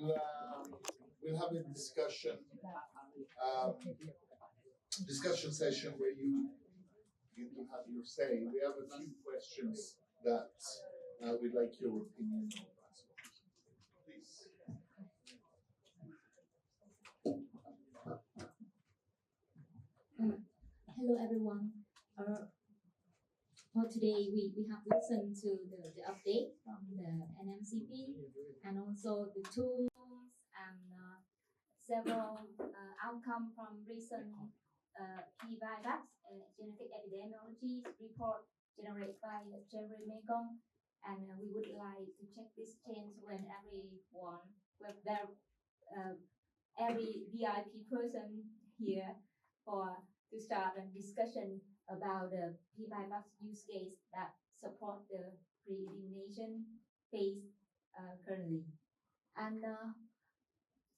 we'll have a discussion session where you get to have your say. We have a few questions that we'd like your opinion on. Please. Hello everyone. For today, we have listened to the update from the NMCP and also the tools and several outcomes from recent vivax genetic epidemiology report generated by GenRe-Mekong, and we would like to check this change when every VIP person here to start a discussion about the vivax use case that support the pre-elimination phase currently. And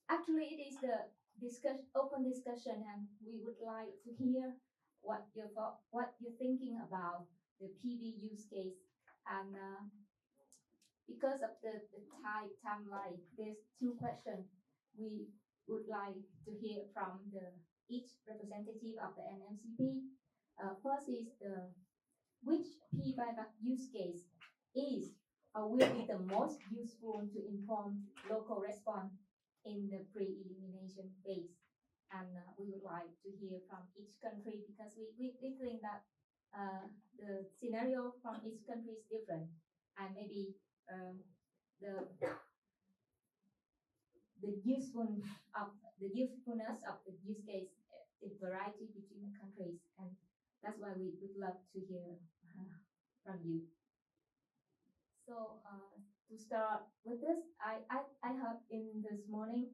actually, it is the open discussion, and we would like to hear what you're thinking about the PV use case. And because of the timeline, there's two questions. We would like to hear from each representative of the NMCP. First is which vivax use case is or will be the most useful to inform local response in the pre-elimination phase. And we would like to hear from each country because we think that the scenario from each country is different, and maybe the usefulness of the use case is variety between the countries, and that's why we would love to hear from you. So to start with this, I heard in this morning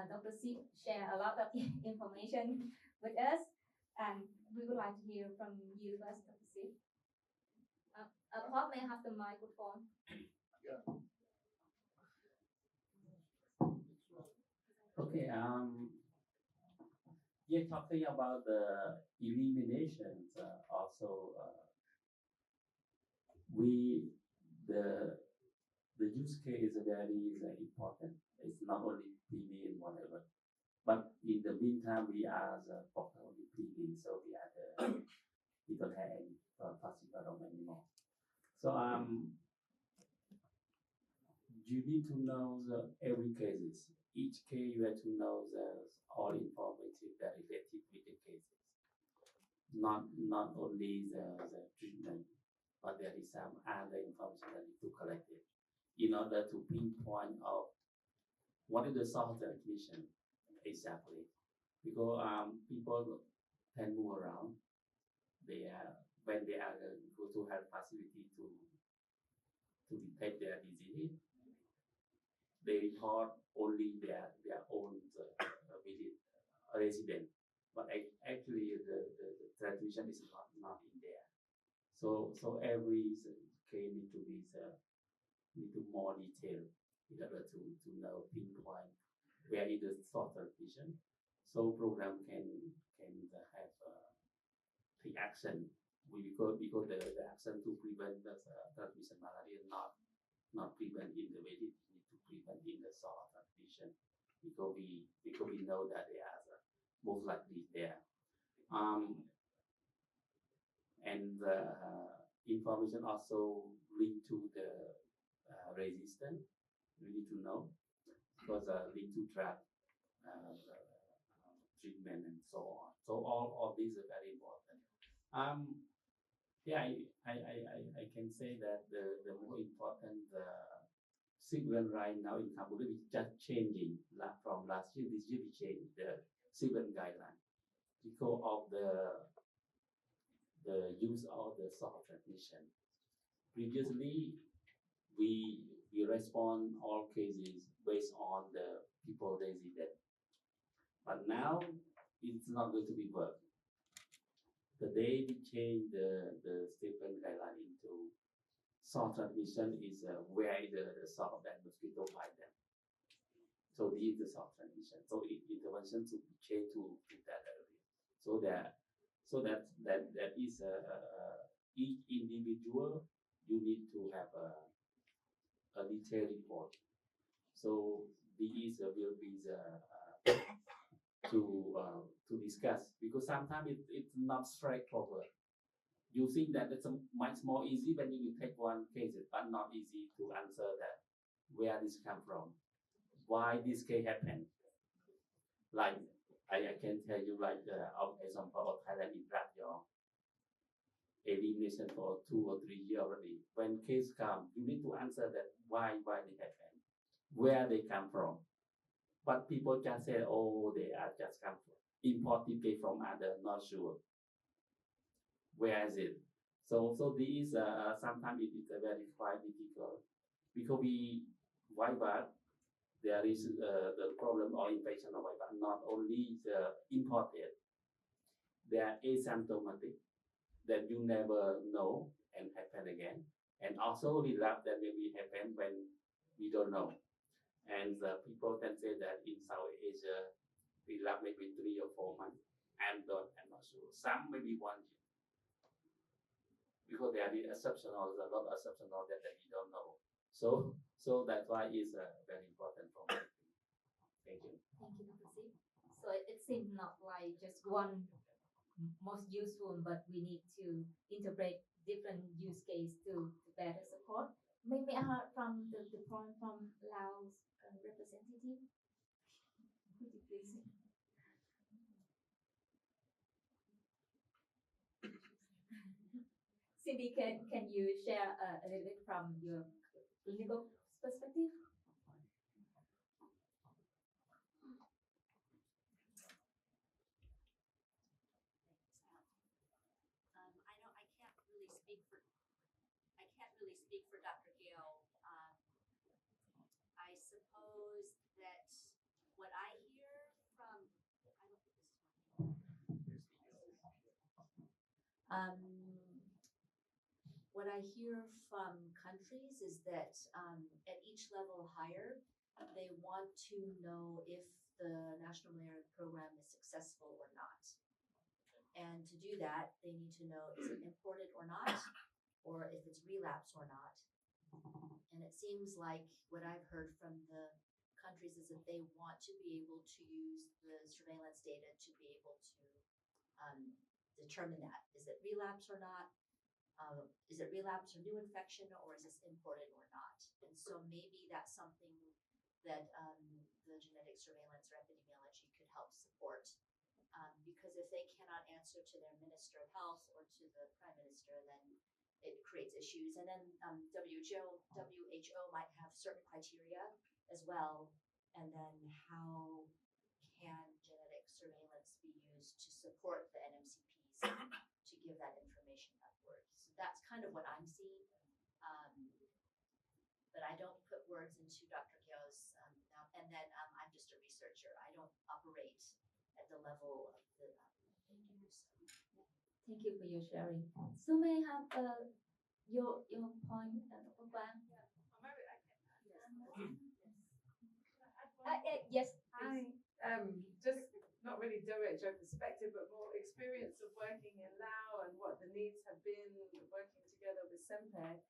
Dr. Sip share a lot of information with us, and we would like to hear from you first, Dr. Sip. Paul, may I have the microphone? Yeah. Okay. Yeah, talking about the eliminations, also the use case is very important. It's not only PV and whatever, but in the meantime we are focused on the PV, so we don't have any Plasmodium anymore. So you need to know every cases. Each case you have to know all information that related with the cases. Not only the treatment, but there is some other information that need to collect it in order to pinpoint of what is the source of transmission exactly. Because people can move around. When they are go to have facility to detect their disease, they report only their own resident, but actually the transmission is not in there. So every case need to more detail in order to know pinpoint where is the source transmission. So program can have take action. Because the action to prevent the transmission malaria not prevent in the way it need to prevent in the source transmission, because we know that they are most likely there. And information also linked to the resistance. We need to know because linked to track treatment and so on. So all of these are very important. Yeah, I can say that the more important sequence right now in Cambodia is just changing. From last year, this year we changed the sequence guideline because of the use of the soft transmission. Previously, we respond all cases based on the people resident, but now it's not going to be work. The day we change the sequence guideline into soft transmission is where the soft that mosquito bite them. So this is the soft transmission. So intervention to change to that area. So that is each individual you need to have a detailed report. So this is discuss, because sometimes it's not straightforward. You think that it's much more easy when you take one case, but not easy to answer that where this come from, why this case happened. Like I can tell you, like example of Thailand in your elimination for 2 or 3 years already. When case come, you need to answer that why they happen, where they come from. But people just say, oh, they are just come from imported case from other, not sure. Where is it? So these sometimes it is very quite difficult, because vivax, there is the problem or infection of vivax, not only the imported, they are asymptomatic that you never know and happen again, and also relapse that maybe happen when we don't know. And people can say that in South Asia, relapse maybe 3 or 4 months. I'm not sure. Some maybe 1 year. Because there are the exceptional, a lot of exceptional that we don't know. So that's why it's very important for me. Thank you. Thank you, Dr. Sip. So it seems not like just one most useful, but we need to integrate different use case to better support. Maybe I heard from the point from Laos representative. Could you please? Cindy, can you share a little bit from your clinical perspective? I know I can't really speak for Dr. Gale. I suppose that what I hear from what I hear from countries is that at each level higher, they want to know if the National Malaria Program is successful or not. And to do that, they need to know, is it imported or not, or if it's relapse or not. And it seems like what I've heard from the countries is that they want to be able to use the surveillance data to be able to determine that. Is it relapse or not? Is it relapse or new infection, or is this imported or not? And so maybe that's something that the genetic surveillance or epidemiology could help support. Because if they cannot answer to their Minister of Health or to the Prime Minister, then it creates issues. And then WHO might have certain criteria as well. And then how can genetic surveillance be used to support the NMCPs to give that information upwards? So that's kind of what I'm seeing. But I don't put words into Dr. Gale's mouth. And then I'm just a researcher. I don't operate at the level of the Thank you for your sharing. So may I have your point, Dr. Quang? Yeah. Or maybe I can. Yes. Hi. Just not really WHO perspective, but more experience of working in Laos and what the needs have been working together with SEMPE.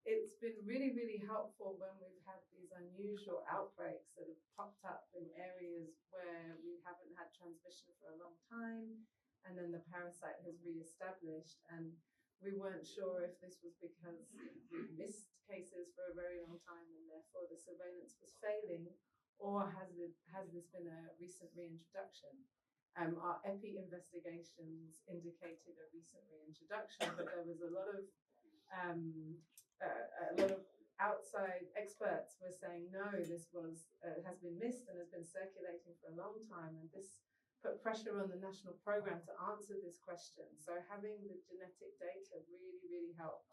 It's been really, really helpful when we've had these unusual outbreaks that have popped up in areas where we haven't had transmission for a long time, and then the parasite has re-established, and we weren't sure if this was because we missed cases for a very long time and therefore the surveillance was failing, or has this been a recent reintroduction? Our EPI investigations indicated a recent reintroduction, but there was a lot of outside experts were saying, no, this has been missed and has been circulating for a long time, and this put pressure on the national program to answer this question. So having the genetic data really, really helped.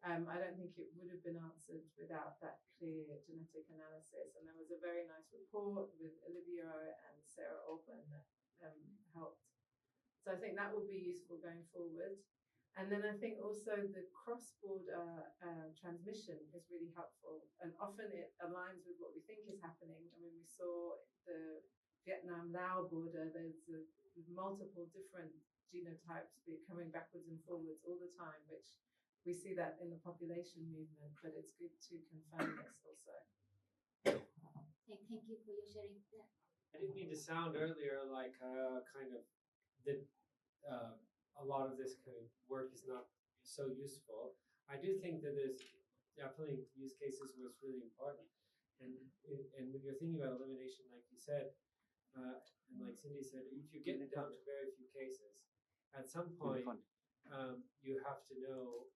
I don't think it would have been answered without that clear genetic analysis. And there was a very nice report with Olivia and Sarah Alban that helped. So I think that will be useful going forward. And then I think also the cross-border transmission is really helpful. And often it aligns with what we think is happening. I mean, we saw the Vietnam-Laos border, there's multiple different genotypes coming backwards and forwards all the time, which we see that in the population movement, but it's good to confirm this also. Thank you for your sharing. Yeah. I didn't mean to sound earlier like kind of that a lot of this kind of work is not so useful. I do think that there's definitely use cases where it's really important. And when you're thinking about elimination, like you said, and like Cindy said, if you get down to very few cases, at some point you have to know